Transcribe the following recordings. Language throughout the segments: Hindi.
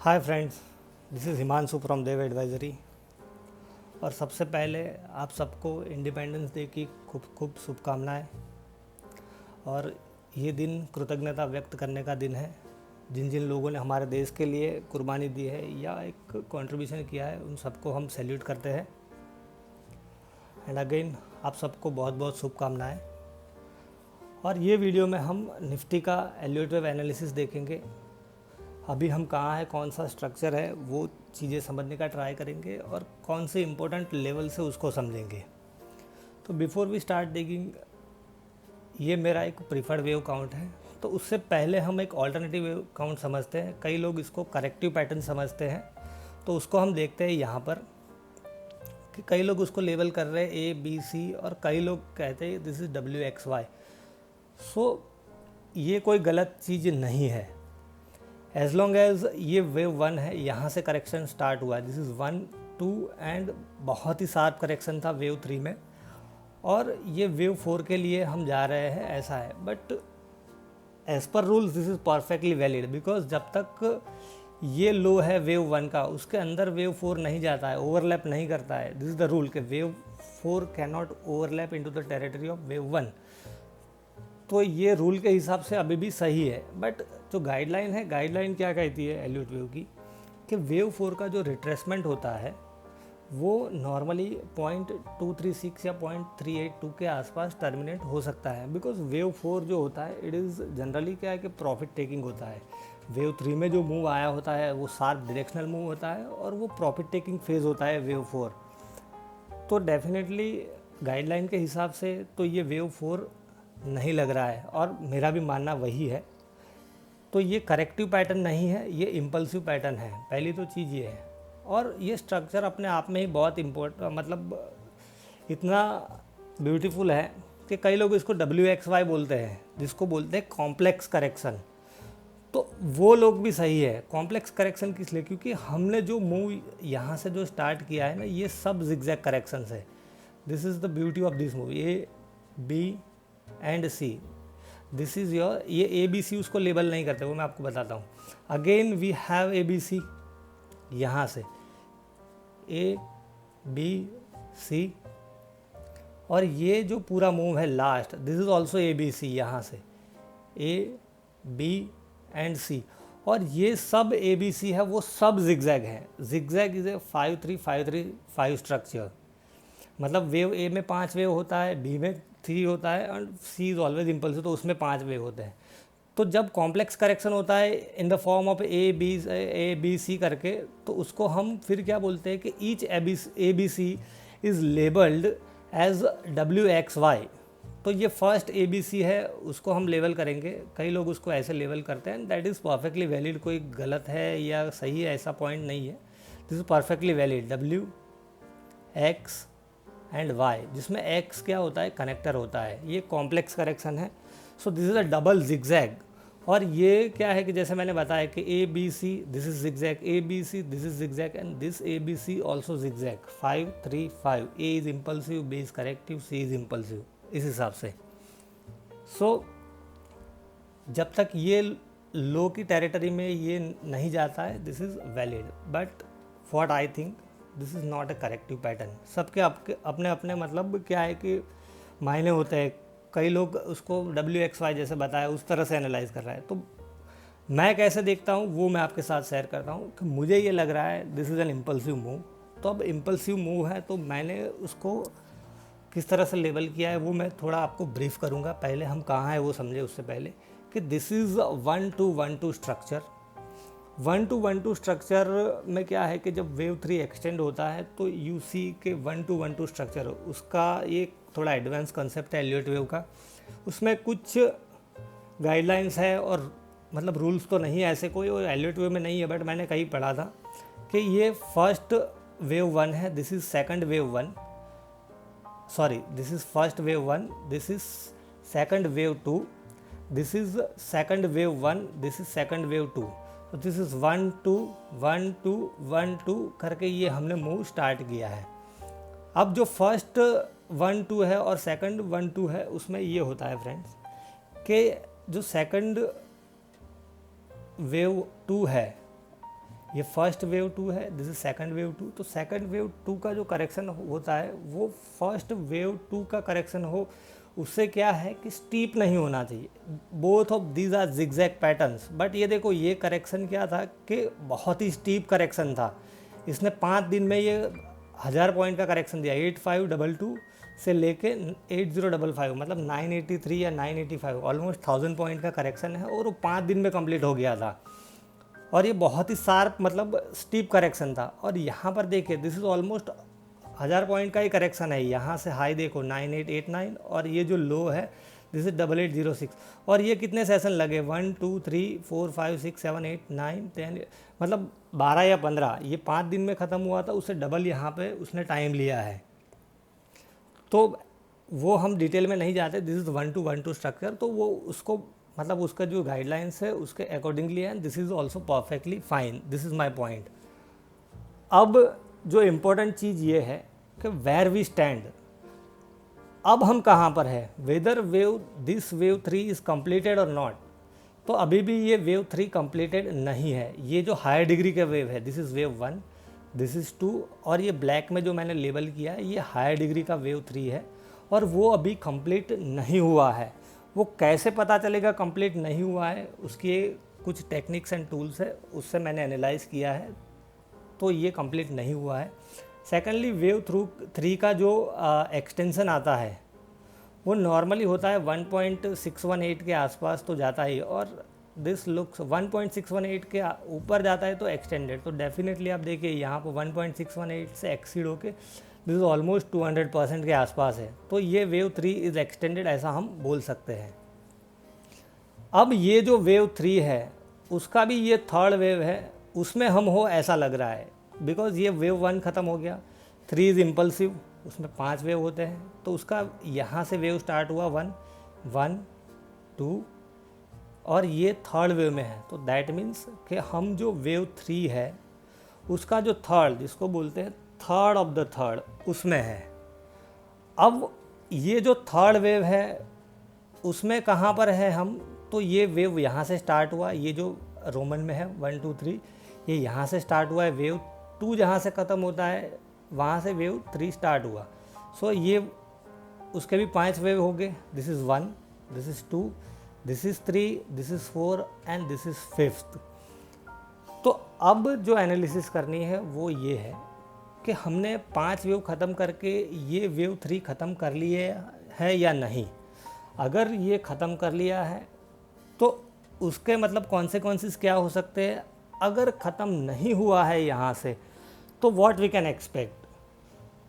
Hi friends, this is Himanshu from Dev advisory. और सबसे पहले आप सबको इंडिपेंडेंस डे की खूब खूब शुभकामनाएं। और ये दिन कृतज्ञता व्यक्त करने का दिन है। जिन जिन लोगों ने हमारे देश के लिए कुर्बानी दी है या एक कंट्रीब्यूशन किया है, उन सबको हम सैल्यूट करते हैं। एंड अगेन आप सबको बहुत बहुत शुभकामनाएं। और ये वीडियो में हम निफ्टी का एलियट वेव एनालिसिस देखेंगे। अभी हम कहाँ हैं, कौन सा स्ट्रक्चर है, वो चीज़ें समझने का ट्राई करेंगे और कौन से इम्पोर्टेंट लेवल से उसको समझेंगे। तो बिफोर वी स्टार्ट डिगिंग, ये मेरा एक प्रीफर्ड वेव काउंट है। तो उससे पहले हम एक ऑल्टरनेटिव वेव काउंट समझते हैं। कई लोग इसको करेक्टिव पैटर्न समझते हैं, तो उसको हम देखते हैं यहाँ पर कि कई लोग उसको लेवल कर रहे हैं ए बी सी, और कई लोग कहते हैं दिस इज़ WXY। सो ये कोई गलत चीज़ नहीं है, एज लॉन्ग एज ये वेव 1 है, यहाँ से करेक्शन स्टार्ट हुआ है। दिस इज़ 1 2 एंड बहुत ही शार्प करेक्शन था वेव 3 में, और ये वेव 4 के लिए हम जा रहे हैं, ऐसा है। But as per rules this is perfectly valid, because जब तक ये लो है वेव 1 का, उसके अंदर वेव 4 नहीं जाता है, ओवरलैप नहीं करता है। दिस इज़ द रूल कि wave 4 can not overlap into the territory of wave 1। तो ये रूल के हिसाब से अभी भी सही है। बट जो गाइडलाइन है, गाइडलाइन क्या कहती है एल्यूट वेव की, कि वेव 4 का जो रिट्रेसमेंट होता है वो नॉर्मली 0.236 या 0.382 के आसपास टर्मिनेट हो सकता है। बिकॉज वेव 4 जो होता है, इट इज़ जनरली क्या है कि प्रॉफिट टेकिंग होता है। वेव 3 में जो मूव आया होता है वो शार्प डायरेक्शनल मूव होता है, और वो प्रॉफिट टेकिंग फेज़ होता है वेव 4। तो डेफिनेटली गाइडलाइन के हिसाब से तो ये वेव 4 नहीं लग रहा है, और मेरा भी मानना वही है। तो ये करेक्टिव पैटर्न नहीं है, ये इम्पल्सिव पैटर्न है। पहली तो चीज़ ये है। और ये स्ट्रक्चर अपने आप में ही बहुत मतलब इतना ब्यूटीफुल है कि कई लोग इसको WXY बोलते हैं, जिसको बोलते हैं कॉम्प्लेक्स करेक्शन। तो वो लोग भी सही है। कॉम्प्लेक्स करेक्शन किस लिए? क्योंकि हमने जो मूव यहाँ से जो स्टार्ट किया है ना, ये सब जिगजैग करेक्शंस है। This is the beauty of this move. A B and C, this is your, ये ABC उसको लेबल नहीं करते, वो मैं आपको बताता हूँ। अगेन वी हैव ABC, यहाँ से ABC, और ये जो पूरा मूव है last, this is also ABC, यहाँ से A B एंड C। और ये सब ABC है, वो सब जिगजैग है। Zigzag is a 5-3-5-3-5 structure. मतलब वेव A में 5 वेव होता है, B में 3 होता है, and C is always impulsive, तो उसमें 5 वेव होते हैं। तो जब कॉम्प्लेक्स करेक्शन होता है in the form of A B C करके, तो उसको हम फिर क्या बोलते हैं कि each ABC is labelled as WXY। तो ये फर्स्ट ABC है, उसको हम लेवल करेंगे। कई लोग उसको ऐसे लेवल करते हैं, दैट इज़ परफेक्टली वैलिड। कोई गलत है या सही है ऐसा पॉइंट नहीं है। This is perfectly valid, WX and Y, जिसमें X क्या होता है, कनेक्टर होता है। ये कॉम्प्लेक्स करेक्शन है। So this is a double zigzag. और ये क्या है कि जैसे मैंने बताया कि ABC this is zigzag, ABC this is zigzag, and this ABC also zigzag. 5-3-5, A is impulsive, B is corrective, C is impulsive, इस हिसाब से। सो जब तक ये लो की टेरिटरी में ये नहीं जाता है, this is valid. But what I think, this is not a corrective pattern. सबके अपने अपने मतलब क्या है कि मायने होते हैं। कई लोग उसको WXY जैसे बताया उस तरह से एनालाइज कर रहा है। तो मैं कैसे देखता हूँ वो मैं आपके साथ शेयर करता हूँ कि मुझे ये लग रहा है this is an impulsive move. तो अब इम्पल्सिव मूव है, तो मैंने उसको किस तरह से लेबल किया है वो मैं थोड़ा आपको ब्रीफ करूँगा। पहले हम कहाँ हैं वो समझे, उससे पहले कि दिस इज़ 1-2-1-2 स्ट्रक्चर। 1-2-1-2 स्ट्रक्चर में क्या है कि जब वेव 3 एक्सटेंड होता है तो UC के 1-2-1-2 स्ट्रक्चर, उसका ये थोड़ा एडवांस कंसेप्ट है एलियट वेव का। उसमें कुछ गाइडलाइंस है, और मतलब रूल्स तो नहीं है ऐसे कोई, और एलियट वेव में नहीं है, बट मैंने कहीं पढ़ा था कि ये फर्स्ट वेव 1 है, this is second wave 1, sorry this is first wave 1, this is second wave 2, this is second wave 1, this is second wave 2। तो दिस इज़ 1-2-1-2-1-2 करके ये हमने मूव स्टार्ट किया है। अब जो फर्स्ट 1-2 है और सेकंड 1-2 है, उसमें ये होता है फ्रेंड्स कि जो सेकंड वेव 2 है ये फर्स्ट वेव 2 है, दिस इज सेकंड वेव 2। तो सेकंड वेव 2 का जो करेक्शन होता है वो फर्स्ट वेव 2 का करेक्शन हो, उससे क्या है कि स्टीप नहीं होना चाहिए। Both of these are zigzag patterns. But ये देखो ये करेक्शन क्या था कि बहुत ही स्टीप करेक्शन था। इसने 5 दिन में ये 1000 पॉइंट का करेक्शन दिया, 8522 से लेके 8055, मतलब 983 या 985, ऑलमोस्ट 1000 पॉइंट का करेक्शन है और वो 5 दिन में कंप्लीट हो गया था। और ये बहुत ही शार्प मतलब स्टीप करेक्शन था। और यहाँ पर देखिए दिस इज़ ऑलमोस्ट 1000 पॉइंट का ही करेक्शन है। यहाँ से हाई देखो 9889 और ये जो लो है दिस इज 8806। और ये कितने सेशन लगे, 1 2 3 4 5 6 7 8 9 10, मतलब 12 या 15। ये 5 दिन में ख़त्म हुआ था, उससे डबल यहाँ पे उसने टाइम लिया है। तो वो हम डिटेल में नहीं जाते, दिस इज़ 1 to 1 2 स्ट्रक्चर। तो वो उसको मतलब उसका जो गाइडलाइंस है उसके अकॉर्डिंगली है, this is also perfectly fine. This is my point. अब जो इम्पोर्टेंट चीज़ ये है कि वेयर वी स्टैंड, अब हम कहाँ पर है, whether wave this wave 3 is completed और नॉट। तो अभी भी ये वेव 3 कम्प्लीटेड नहीं है। ये जो हायर डिग्री का वेव है this is wave 1, this is 2, और ये ब्लैक में जो मैंने लेबल किया है ये हायर डिग्री का वेव 3 है और वो अभी कंप्लीट नहीं हुआ है। वो कैसे पता चलेगा कंप्लीट नहीं हुआ है, उसकी कुछ टेक्निक्स एंड टूल्स है, उससे मैंने एनालाइज किया है। तो ये कंप्लीट नहीं हुआ है। सेकेंडली वेव 3 का जो एक्सटेंशन आता है वो नॉर्मली होता है 1.618 के आसपास तो जाता ही, और दिस लुक्स 1.618 के ऊपर जाता है तो एक्सटेंडेड। तो डेफिनेटली आप देखिए यहाँ पर 1.618 से एक्सीड होके दिस इज़ ऑलमोस्ट 200% के आसपास है। तो ये वेव 3 इज़ एक्सटेंडेड, ऐसा हम बोल सकते हैं। अब ये जो वेव 3 है उसका भी ये थर्ड वेव है, उसमें हम हो ऐसा लग रहा है, बिकॉज ये वेव 1 ख़त्म हो गया। 3 इज़ इम्पल्सिव, उसमें 5 वेव होते हैं, तो उसका यहाँ से वेव स्टार्ट हुआ 1 1 2 और ये थर्ड वेव में है। तो दैट मीन्स कि हम जो वेव 3 है उसका जो थर्ड, जिसको बोलते हैं थर्ड ऑफ द थर्ड, उसमें है। अब ये जो थर्ड वेव है उसमें कहाँ पर है हम, तो ये वेव यहाँ से स्टार्ट हुआ, ये जो रोमन में है 1 2 3, ये यहाँ से स्टार्ट हुआ है। वेव 2 जहाँ से ख़त्म होता है वहाँ से वेव 3 स्टार्ट हुआ। सो ये उसके भी 5 वेव हो गए, this is 1, this is 2, this is 3, this is 4 and this is 5th। तो अब जो एनालिसिस करनी है वो ये है कि हमने 5 वेव ख़त्म करके ये वेव 3 ख़त्म कर लिए है या नहीं। अगर ये ख़त्म कर लिया है तो उसके मतलब कॉन्सिक्वेंसेस क्या हो सकते हैं। अगर ख़त्म नहीं हुआ है यहाँ से तो व्हाट वी कैन एक्सपेक्ट।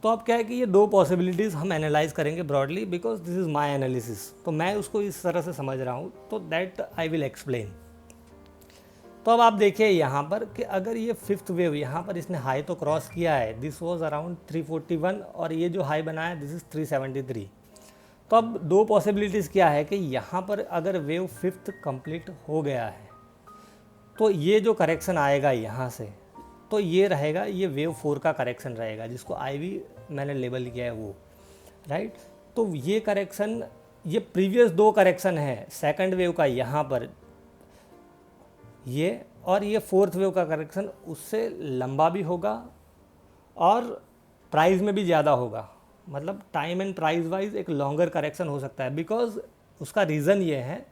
तो अब क्या है कि ये 2 पॉसिबिलिटीज़ हम एनालाइज करेंगे broadly, because this is my analysis. तो मैं उसको इस तरह से समझ रहा हूँ, तो दैट आई विल एक्सप्लेन। तो अब आप देखिए यहाँ पर कि अगर ये 5th वेव यहाँ पर इसने हाई तो क्रॉस किया है, दिस वाज अराउंड 341 और ये जो हाई बनाया दिस इज़ 373। तो अब 2 पॉसिबिलिटीज़ क्या है कि यहाँ पर अगर वेव 5th कंप्लीट हो गया है तो ये जो करेक्शन आएगा यहाँ से, तो ये रहेगा, ये वेव 4 का करेक्शन रहेगा, जिसको IV मैंने लेबल किया है वो, राइट। तो ये करेक्शन, ये प्रीवियस 2 करेक्शन है सेकंड वेव का यहाँ पर ये, और ये 4th वेव का करेक्शन उससे लंबा भी होगा और प्राइस में भी ज़्यादा होगा। मतलब टाइम एंड प्राइस वाइज एक लॉन्गर करेक्शन हो सकता है, बिकॉज उसका रीज़न ये है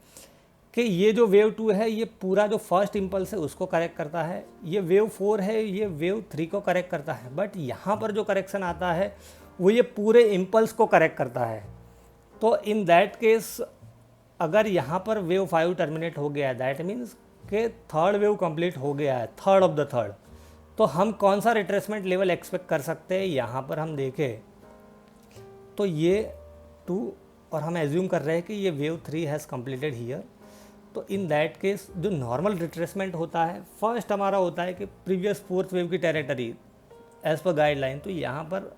कि ये जो वेव 2 है ये पूरा जो फर्स्ट इम्पल्स है उसको करेक्ट करता है, ये वेव 4 है ये वेव 3 को करेक्ट करता है, बट यहाँ पर जो करेक्शन आता है वो ये पूरे इम्पल्स को करेक्ट करता है। तो इन दैट केस अगर यहाँ पर वेव 5 टर्मिनेट हो गया है, दैट मीन्स कि थर्ड वेव कंप्लीट हो गया है, थर्ड ऑफ द थर्ड। तो हम कौन सा रिट्रेसमेंट लेवल एक्सपेक्ट कर सकते हैं, यहाँ पर हम देखें तो ये 2 और हम एज्यूम कर रहे हैं कि ये वेव 3 हैज़ कंप्लीटेड हियर। तो इन दैट केस जो नॉर्मल रिट्रेसमेंट होता है, फर्स्ट हमारा होता है कि प्रीवियस 4th वेव की टेरिटरी एज़ पर गाइडलाइन, तो यहाँ पर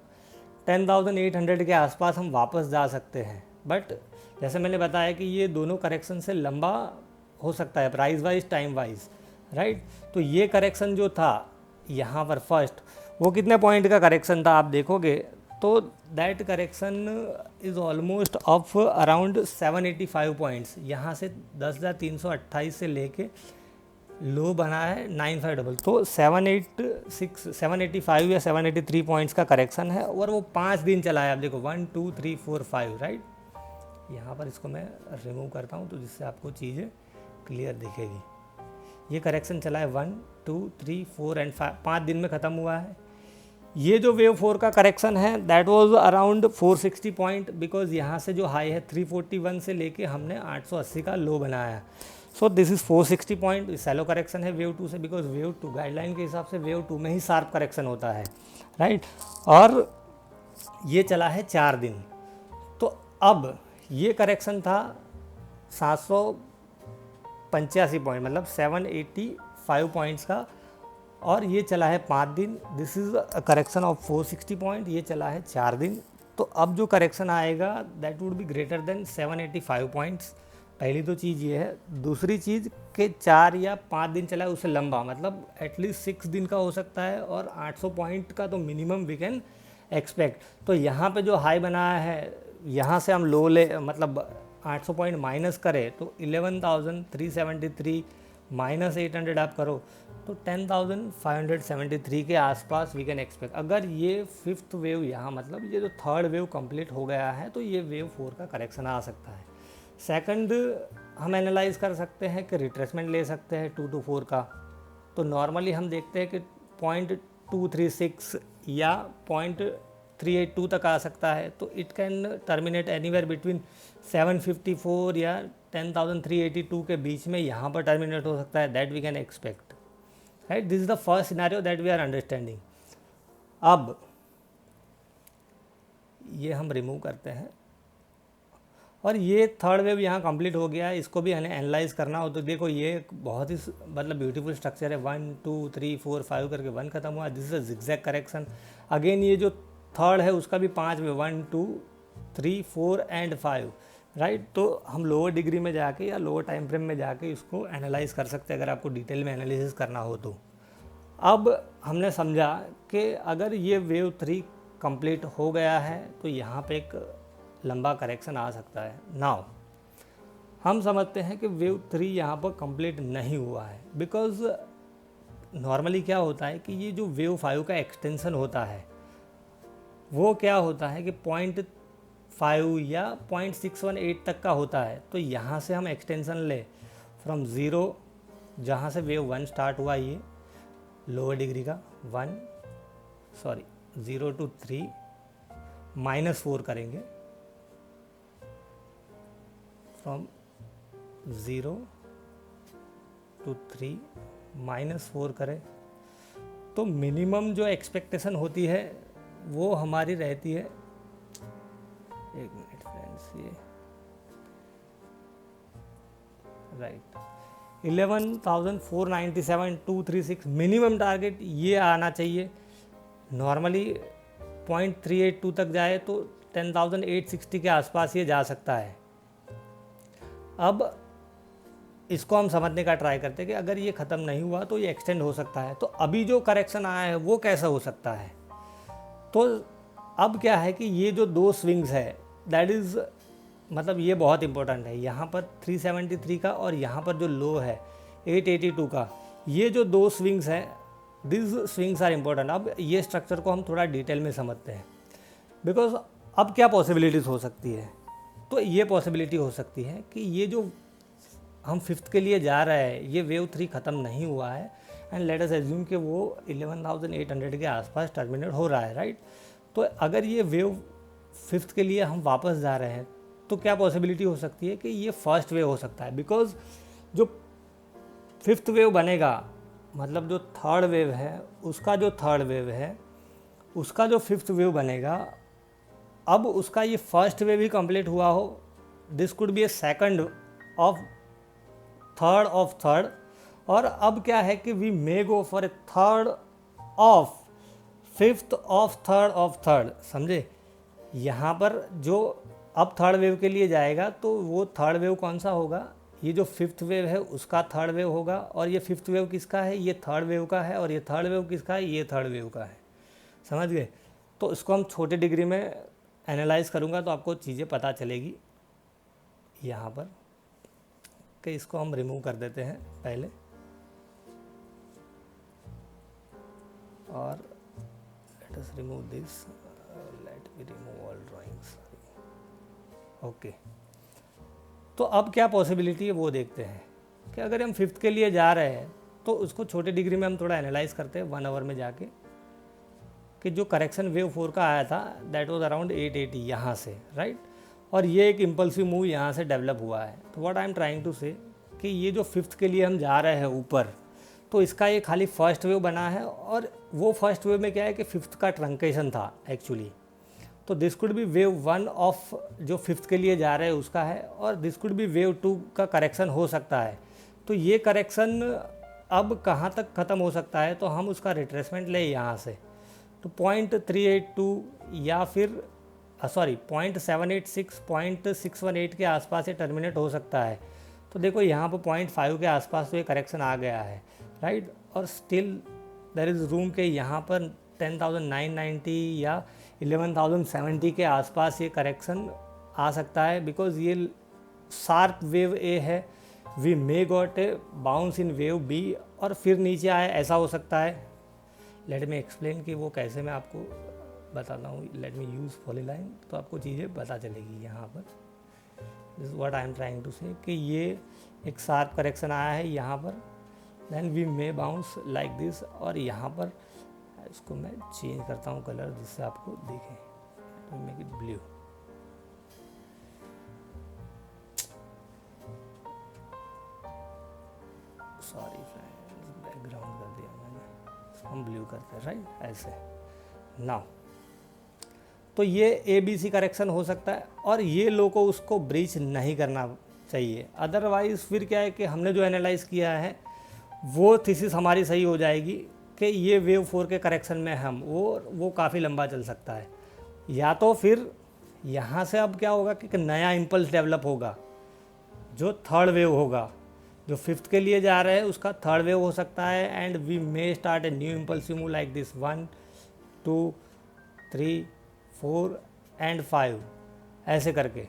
10,800 के आसपास हम वापस जा सकते हैं। बट जैसे मैंने बताया कि ये दोनों करेक्शन से लंबा हो सकता है price wise time wise, right. तो ये करेक्शन जो था यहाँ पर फर्स्ट, वो कितने पॉइंट का करेक्शन था आप देखोगे तो that correction is almost of around 785 points. यहाँ से 10,328 से लेके लो बना है 95 तो 785 या 783 पॉइंट्स का करेक्शन है और वो 5 दिन चला है। आप देखो 1 2 3 4 5 राइट। यहाँ पर इसको मैं रिमूव करता हूँ तो जिससे आपको चीज़ें क्लियर दिखेगी। ये करेक्शन चला है 1 2 3 4 एंड 5 दिन में ख़त्म हुआ है। ये जो वेव 4 का करेक्शन है that was around 460 point, because यहाँ से जो हाई है 341 से लेके हमने 880 का लो बनाया है। So this is 460 point. Shallow correction है वेव 2 से, बिकॉज वेव 2 गाइडलाइन के हिसाब से वेव 2 में ही शार्प करेक्शन होता है राइट। और ये चला है 4 दिन। तो अब ये करेक्शन था 785 पॉइंट मतलब 785 पॉइंट्स का, और ये चला है 5 दिन। This is a correction of 460 point. ये चला है 4 दिन। तो अब जो करेक्शन आएगा that would be greater than 785 points. पहली तो चीज़ ये है। दूसरी चीज़ के 4 या 5 दिन चला है उससे लंबा, मतलब एटलीस्ट 6 दिन का हो सकता है, और 800 पॉइंट का तो मिनिमम वी कैन एक्सपेक्ट। तो यहाँ पे जो हाई बनाया है, यहाँ से हम लो ले मतलब 800 पॉइंट माइनस करें तो 11,373 माइनस 800 आप करो तो 10,573 के आसपास वी कैन एक्सपेक्ट। अगर ये फिफ्थ वेव यहाँ मतलब ये जो थर्ड वेव कंप्लीट हो गया है तो ये वेव 4 का करेक्शन आ सकता है। सेकंड हम एनालाइज कर सकते हैं कि रिट्रेसमेंट ले सकते हैं 2 to 4 का। तो नॉर्मली हम देखते हैं कि 0.236 या 0.382 तक आ सकता है। तो it can terminate anywhere between 754 या 10,382 के बीच में यहाँ पर टर्मिनेट हो सकता है। That we can expect right. This is the first scenario that we are understanding. अब ये हम रिमूव करते हैं और ये थर्ड वेव यहाँ कंप्लीट हो गया है। इसको भी हमें एनालाइज करना हो तो देखो ये बहुत ही मतलब ब्यूटीफुल स्ट्रक्चर है। 1 2 3 4 5 करके 1 खत्म हुआ। This is a zigzag correction. Again ये जो थर्ड है उसका भी 5 में 1 2 3 4 एंड 5 राइट। तो हम लोअर डिग्री में जाके या लोअर टाइम फ्रेम में जाके इसको एनालाइज कर सकते हैं अगर आपको डिटेल में एनालिसिस करना हो तो। अब हमने समझा कि अगर ये वेव 3 कंप्लीट हो गया है तो यहाँ पे एक लंबा करेक्शन आ सकता है। नाउ हम समझते हैं कि वेव 3 यहाँ पर कंप्लीट नहीं हुआ है, बिकॉज नॉर्मली क्या होता है कि ये जो वेव 5 का एक्सटेंशन होता है वो क्या होता है कि 0.5 या 0.618 तक का होता है। तो यहाँ से हम एक्सटेंशन ले फ्रॉम 0, जहाँ से वेव 1 स्टार्ट हुआ ये लोअर डिग्री का 0 to 3 -4 करेंगे। फ्रॉम 0 to 3 -4 करें तो मिनिमम जो एक्सपेक्टेशन होती है वो हमारी रहती है, एक मिनट फ्रेंड्स, ये राइट 11,497,236 मिनिमम टारगेट ये आना चाहिए। नॉर्मली 0.382 तक जाए तो 10,860 के आसपास ये जा सकता है। अब इसको हम समझने का ट्राई करते हैं कि अगर ये ख़त्म नहीं हुआ तो ये एक्सटेंड हो सकता है। तो अभी जो करेक्शन आया है वो कैसा हो सकता है। तो अब क्या है कि ये जो 2 स्विंग्स है दैट इज़ मतलब ये बहुत इंपॉर्टेंट है। यहाँ पर 373 का और यहाँ पर जो लो है 882 का, ये जो 2 स्विंग्स हैं दिस स्विंग्स आर इम्पोर्टेंट। अब ये स्ट्रक्चर को हम थोड़ा डिटेल में समझते हैं, बिकॉज अब क्या पॉसिबिलिटीज़ हो सकती है। तो ये पॉसिबिलिटी हो सकती है कि ये जो हम फिफ्थ के लिए जा रहे हैं ये वेव 3 ख़त्म नहीं हुआ है एंड लेट अस एज्यूम कि वो 11,800 के आसपास टर्मिनेट हो रहा है राइट। तो अगर ये वेव फिफ्थ के लिए हम वापस जा रहे हैं तो क्या पॉसिबिलिटी हो सकती है कि ये फर्स्ट वेव हो सकता है। बिकॉज जो फिफ्थ वेव बनेगा मतलब जो थर्ड वेव है उसका जो थर्ड वेव है उसका जो फिफ्थ वेव बनेगा, अब उसका ये फर्स्ट वेव ही कंप्लीट हुआ हो, this could be a second of third of third. और अब क्या है कि we may go for a third of fifth of third of third. समझे, यहाँ पर जो अब थर्ड वेव के लिए जाएगा तो वो थर्ड वेव कौन सा होगा, ये जो फिफ्थ वेव है उसका थर्ड वेव होगा, और ये फिफ्थ वेव किसका है, ये थर्ड वेव का है, और ये थर्ड वेव किसका है, ये थर्ड वेव का है। समझ गए। तो इसको हम छोटे डिग्री में एनालाइज करूँगा तो आपको चीज़ें पता चलेगी यहाँ पर कि इसको हम रिमूव कर देते हैं पहले। और let us remove this, let me remove all drawings. Okay, तो अब क्या पॉसिबिलिटी है वो देखते हैं कि अगर हम फिफ्थ के लिए जा रहे हैं तो उसको छोटे डिग्री में हम थोड़ा एनालाइज करते हैं 1 आवर में जाके, कि जो करेक्शन वेव 4 का आया था दैट वाज अराउंड 880 यहाँ से, राइट, और ये एक इम्पल्सिव मूव यहाँ से डेवलप हुआ है। तो what I am trying to say कि ये जो फिफ्थ के लिए हम जा रहे हैं ऊपर, तो इसका ये खाली फर्स्ट वेव बना है, और वो फर्स्ट वेव में क्या है कि फिफ्थ का ट्रंकेशन था एक्चुअली। तो this could B wave 1 of जो फिफ्थ के लिए जा रहे हैं उसका है, और दिस कुड बी वेव 2 का करेक्शन हो सकता है। तो ये करेक्शन अब कहाँ तक ख़त्म हो सकता है, तो हम उसका रिट्रेसमेंट ले यहाँ से, तो 0.382 या फिर 0.786 0.618 के आसपास ये टर्मिनेट हो सकता है। तो देखो यहाँ पर 0.5 के आसपास तो ये करेक्शन आ गया है, राइट, और स्टिल देयर इज़ रूम के यहाँ पर 10,990 या 11,070 के आसपास ये करेक्शन आ सकता है, बिकॉज ये शार्प वेव ए है, we may got a bounce in wave B और फिर नीचे आए, ऐसा हो सकता है। लेट मी एक्सप्लेन कि वो कैसे मैं आपको बताता हूँ। लेट मी यूज़ पॉलीलाइन, तो आपको चीज़ें पता चलेगी यहाँ पर। This is what I am trying to say कि ये एक शार्प करेक्शन आया है यहाँ पर, then we may bounce like this, और यहाँ पर इसको मैं चेंज करता हूँ कलर जिससे आपको दिखे, तो make it blew. Sorry friends, background कर दिया मैंने, हम ब्लू करते हैं, राइट, ऐसे। नाउ तो ये ABC करेक्शन हो सकता है, और ये लो को उसको ब्रीच नहीं करना चाहिए। अदरवाइज़ फिर क्या है कि हमने जो एनालाइज किया है वो थीसिस हमारी सही हो जाएगी कि ये वेव 4 के करेक्शन में हम वो काफ़ी लंबा चल सकता है। या तो फिर यहाँ से अब क्या होगा कि नया इम्पल्स डेवलप होगा, जो थर्ड वेव होगा, जो फिफ्थ के लिए जा रहे हैं उसका थर्ड वेव हो सकता है, and we may start a new impulsive move like this 1 2 3 4 and 5 ऐसे करके।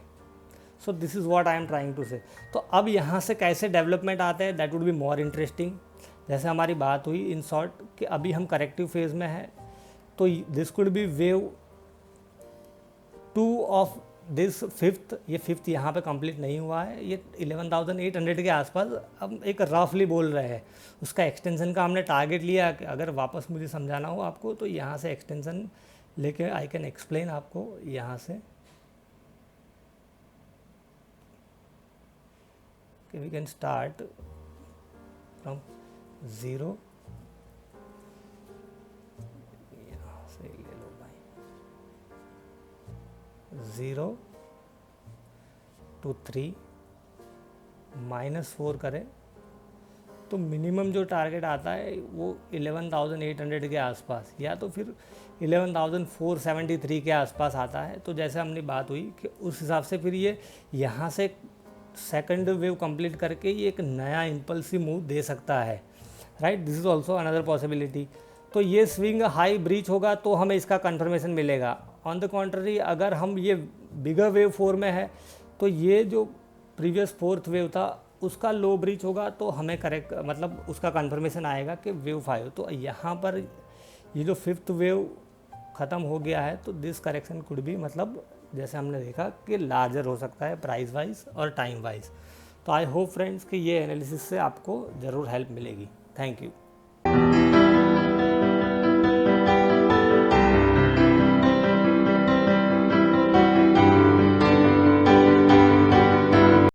So this is what I am trying to say. तो अब यहाँ से कैसे डेवलपमेंट आते हैं, that would be more interesting. जैसे हमारी बात हुई इन शॉर्ट कि अभी हम करेक्टिव फेज में है, तो this could B wave 2 of this fifth. ये फिफ्थ यहाँ पे कंप्लीट नहीं हुआ है, ये 11,800 के आसपास हम एक रफली बोल रहे हैं। उसका एक्सटेंशन का हमने टारगेट लिया कि अगर वापस मुझे समझाना हो आपको तो यहाँ से एक्सटेंशन लेके आई कैन एक्सप्लेन आपको यहाँ से कि वी कैन स्टार्ट फ्रॉम 0, यहाँ से ले लो भाई, 0 to 3 -4 करें तो मिनिमम जो टारगेट आता है वो 11,800 के आसपास, या तो फिर 11,473 के आसपास आता है। तो जैसे हमने बात हुई कि उस हिसाब से फिर ये यहाँ से सेकंड वेव कंप्लीट करके ये एक नया इम्पल्सिव मूव दे सकता है, right. This is also another possibility. तो ये स्विंग हाई ब्रीच होगा तो हमें इसका कंफर्मेशन मिलेगा। ऑन द कॉन्ट्ररी अगर हम ये बिगर वेव 4 में है तो ये जो प्रीवियस फोर्थ वेव था उसका लो ब्रीच होगा तो हमें करेक्ट मतलब उसका कंफर्मेशन आएगा कि वेव 5। तो यहाँ पर ये जो फिफ्थ वेव ख़त्म हो गया है तो दिस करेक्शन कुड भी मतलब जैसे हमने देखा कि लार्जर हो सकता है प्राइस वाइज और टाइम वाइज। तो आई होप फ्रेंड्स कि ये एनालिसिस से आपको ज़रूर हेल्प मिलेगी। Thank you.